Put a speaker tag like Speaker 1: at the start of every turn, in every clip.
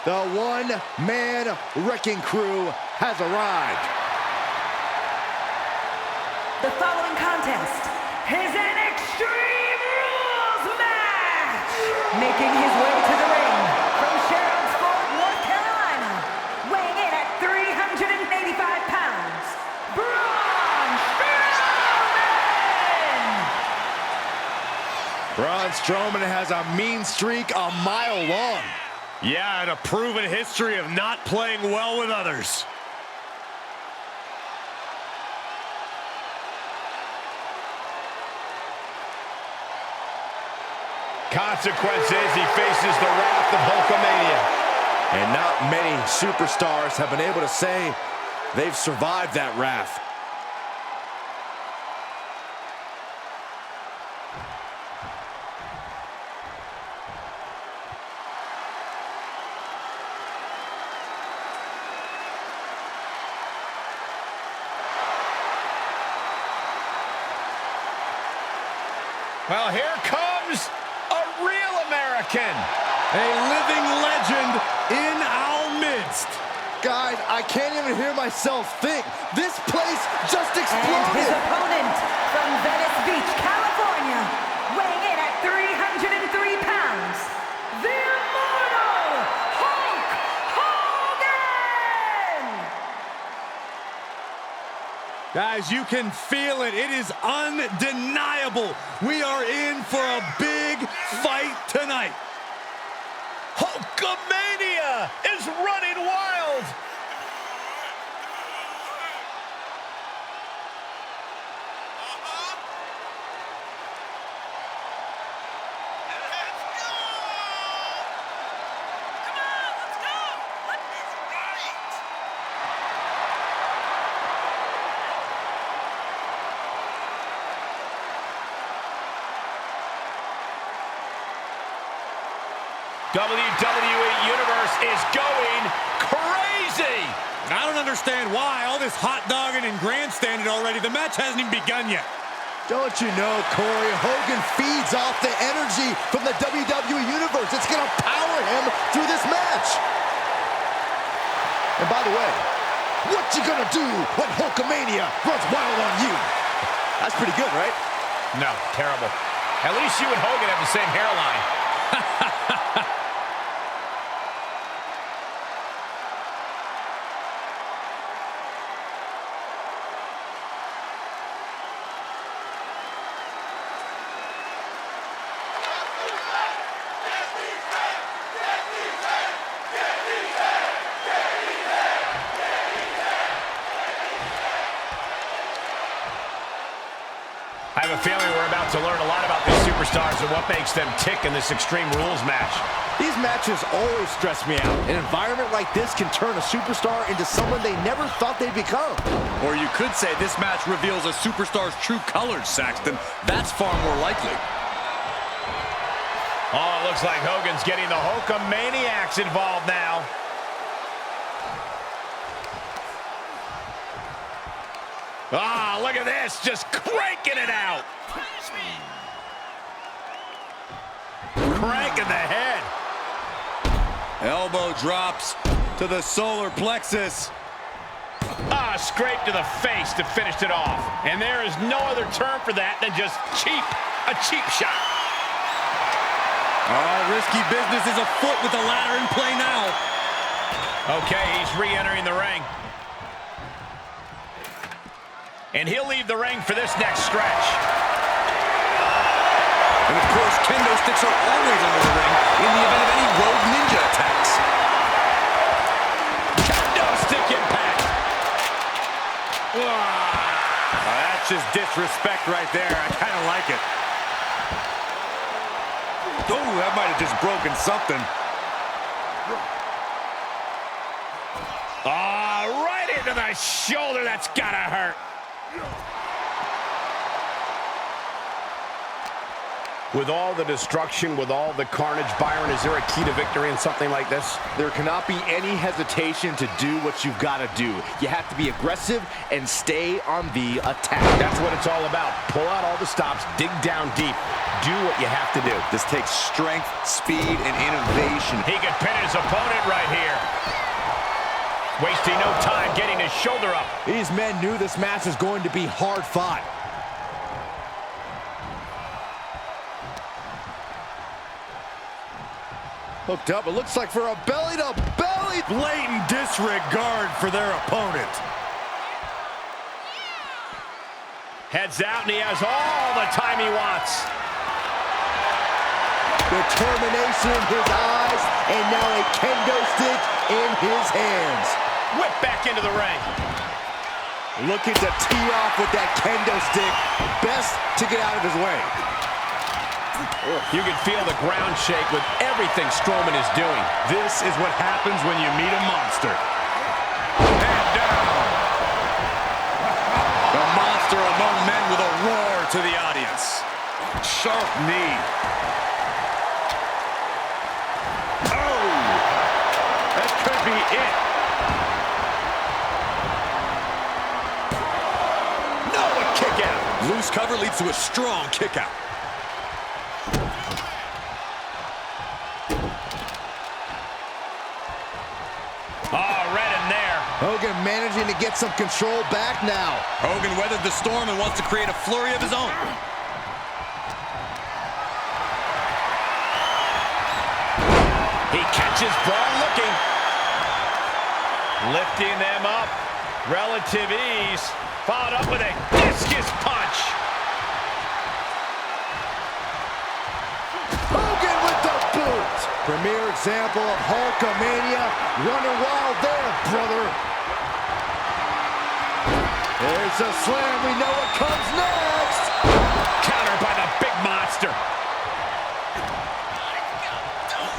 Speaker 1: The one-man wrecking crew has arrived.
Speaker 2: The following contest is an Extreme Rules match! Making his way to the ring from Charlottesville, North Carolina, weighing in at 385 pounds, Braun Strowman!
Speaker 1: Braun Strowman has a mean streak a mile long.
Speaker 3: Yeah, and a proven history of not playing well with others. Consequences, he faces the wrath of Hulkamania.
Speaker 1: And not many superstars have been able to say they've survived that wrath.
Speaker 3: Well, here comes a real American. A living legend in our midst.
Speaker 1: Guys, I can't even hear myself think. This place just exploded.
Speaker 2: And his opponent from Venice Beach, California, weighing in at 303 pounds, the immortal Hulk Hogan!
Speaker 3: Guys, you can feel it. It is undeniable. We are in for a big fight tonight. Hulkamania is running wild. WWE Universe is going crazy! I don't understand why. All this hot dogging and grandstanding already. The match hasn't even begun yet.
Speaker 1: Don't you know, Corey, Hogan feeds off the energy from the WWE Universe. It's going to power him through this match. And by the way, what you going to do when Hulkamania runs wild on you? That's pretty good, right?
Speaker 3: No, terrible. At least you and Hogan have the same hairline. I have a feeling we're about to learn a lot about these superstars and what makes them tick in this Extreme Rules match.
Speaker 1: These matches always stress me out. An environment like this can turn a superstar into someone they never thought they'd become.
Speaker 4: Or you could say this match reveals a superstar's true colors, Saxton. That's far more likely.
Speaker 3: Oh, it looks like Hogan's getting the Hulkamaniacs involved now. Ah, look at this, just cranking it out. Cranking the head.
Speaker 4: Elbow drops to the solar plexus.
Speaker 3: Ah, scrape to the face to finish it off. And there is no other term for that than just cheap. A cheap shot.
Speaker 4: Oh, risky business is afoot with the ladder in play now.
Speaker 3: Okay, he's re-entering the ring. And he'll leave the ring for this next stretch.
Speaker 4: And of course, kendo sticks are always under the ring in the event of any rogue ninja attacks.
Speaker 3: Kendo stick impact.
Speaker 4: That's just disrespect right there. I kind of like it. Oh, that might have just broken something.
Speaker 3: Right into the shoulder. That's gotta hurt.
Speaker 5: With all the destruction, with all the carnage, Byron, is there a key to victory in something like this?
Speaker 1: There cannot be any hesitation to do what you've got to do. You have to be aggressive and stay on the attack.
Speaker 5: That's what it's all about. Pull out all the stops, dig down deep, do what you have to do.
Speaker 6: This takes strength, speed, and innovation.
Speaker 3: He could pin his opponent right here. Wasting no time getting his shoulder up.
Speaker 1: These men knew this match was going to be hard fought. Hooked up, it looks like for a belly-to-belly.
Speaker 3: Blatant disregard for their opponent. Heads out, and he has all the time he wants.
Speaker 1: Determination in his eyes, and now a kendo stick in his hands.
Speaker 3: Whip back into the ring.
Speaker 1: Looking to tee off with that kendo stick. Best to get out of his way.
Speaker 3: You can feel the ground shake with everything Strowman is doing.
Speaker 4: This is what happens when you meet a monster. And down. The monster among men with a roar to the audience. Sharp knee. Oh! That could be it. No, a kick out.
Speaker 6: Loose cover leads to a strong kick out.
Speaker 3: Oh, right in there.
Speaker 1: Hogan managing to get some control back now.
Speaker 6: Hogan weathered the storm and wants to create a flurry of his own.
Speaker 3: He catches Braun looking. Lifting them up. Relative ease. Followed up with a discus punch.
Speaker 1: Hogan with the boot. Premier example of Hulkamania. Running wild there, brother. There's a slam. We know what comes next.
Speaker 3: Countered by the big monster.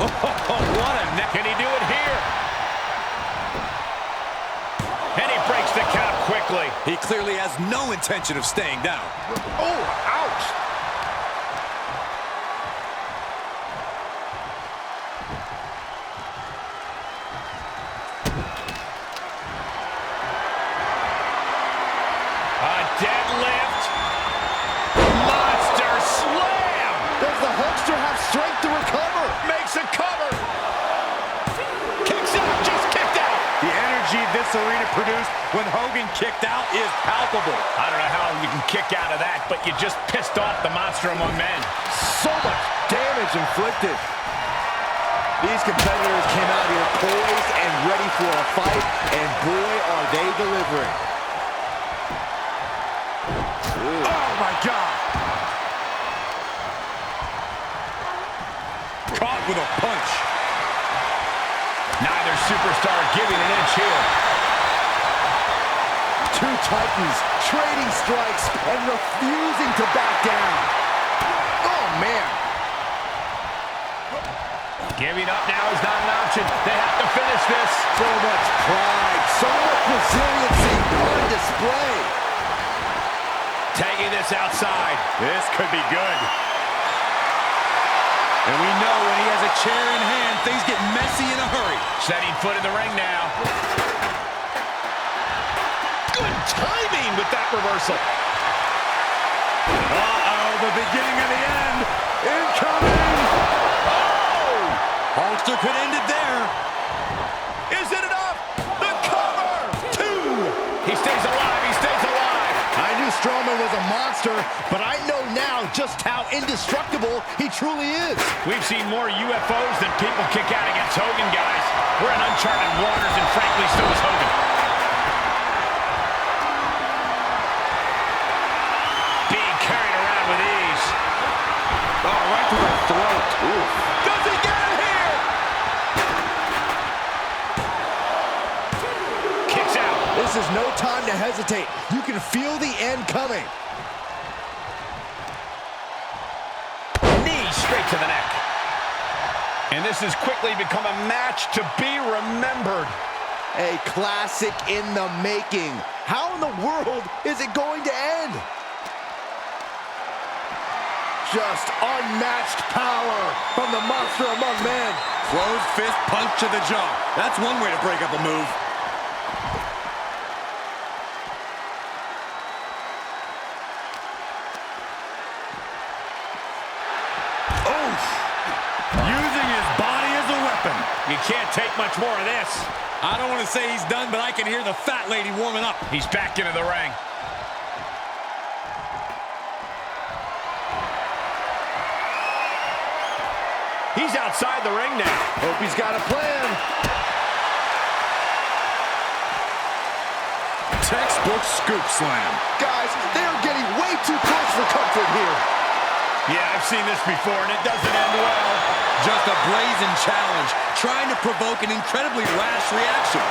Speaker 3: Oh, what a neck. Can he do it here? And he breaks the count quickly.
Speaker 6: He clearly has no intention of staying down.
Speaker 1: Oh, ouch.
Speaker 3: A deadlift. Monster slam.
Speaker 1: Does the Hulkster have strength to recover?
Speaker 3: Makes a cover. Kicks out. Just kicked out.
Speaker 4: The energy this arena produced when Hogan kicked out is palpable.
Speaker 3: I don't know how you can kick out of that, but you just pissed off the monster among men.
Speaker 1: So much damage inflicted. These competitors came out here poised and ready for a fight, and boy, are they delivering.
Speaker 4: Oh, my God. Caught with a punch.
Speaker 3: Neither superstar giving an inch here.
Speaker 1: Two Titans trading strikes and refusing to back down. Oh, man.
Speaker 3: Giving up now is not an option. They have to finish this.
Speaker 1: So much pride, so much resiliency on display.
Speaker 3: Taking this outside.
Speaker 4: This could be good. And we know when he has a chair in hand, things get messy in a hurry.
Speaker 3: Setting foot in the ring now. Good timing with that reversal.
Speaker 4: Uh-oh, the beginning of the end. Incoming.
Speaker 3: Oh!
Speaker 6: Hulkster could end it there.
Speaker 3: Is it enough? The cover! Two! He stays alive. He stays alive.
Speaker 1: I knew Strowman was a monster, but I know now just how indestructible he truly is.
Speaker 3: We've seen more UFOs than people kick out against Hogan, guys. We're in uncharted waters, and frankly, so is Hogan. Being carried around with ease.
Speaker 4: Oh, right to the throat. Oof.
Speaker 3: Does he get it here? Kicks out.
Speaker 1: This is no time to hesitate. You can feel the end coming.
Speaker 3: Knee straight to the neck. And this has quickly become a match to be remembered.
Speaker 1: A classic in the making. How in the world is it going to end? just unmatched power from the monster among men.
Speaker 6: Closed fist punch to the jaw. That's one way to break up a move.
Speaker 3: Oof! Using his body as a weapon.
Speaker 5: You can't take much more of this.
Speaker 3: I don't want to say he's done, but I can hear the fat lady warming up.
Speaker 5: He's back into the ring. He's outside the ring now.
Speaker 1: Hope he's got a plan.
Speaker 6: Textbook scoop slam.
Speaker 1: Guys, they are getting way too close for comfort here.
Speaker 5: Yeah, I've seen this before, and it doesn't end well.
Speaker 6: Just a brazen challenge, trying to provoke an incredibly rash reaction.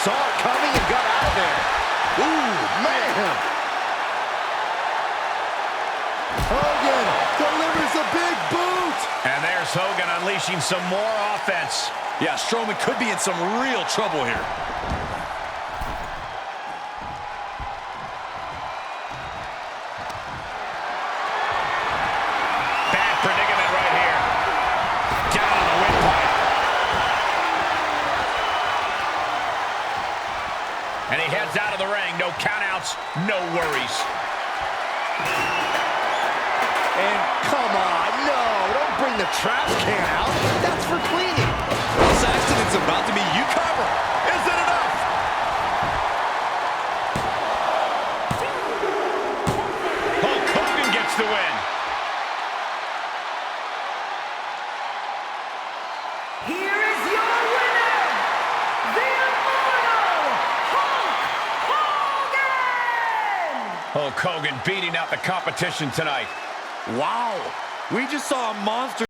Speaker 1: Saw it coming and got out of there. Ooh, man. Hogan delivers a big boot.
Speaker 5: And there's Hogan unleashing some more offense.
Speaker 6: Yeah, Strowman could be in some real trouble here.
Speaker 5: Bad predicament right here. Down on the windpipe. And he heads out of the ring. No countouts, no worries.
Speaker 1: And come on, no, don't bring the trash can out. That's for cleaning.
Speaker 6: Well, Saxton, it's about to be you cover.
Speaker 1: Is it enough?
Speaker 5: Hulk Hogan gets the win.
Speaker 2: Here is your winner, the Immortal Hulk Hogan!
Speaker 5: Hulk Hogan beating out the competition tonight.
Speaker 3: Wow. We just saw a monster.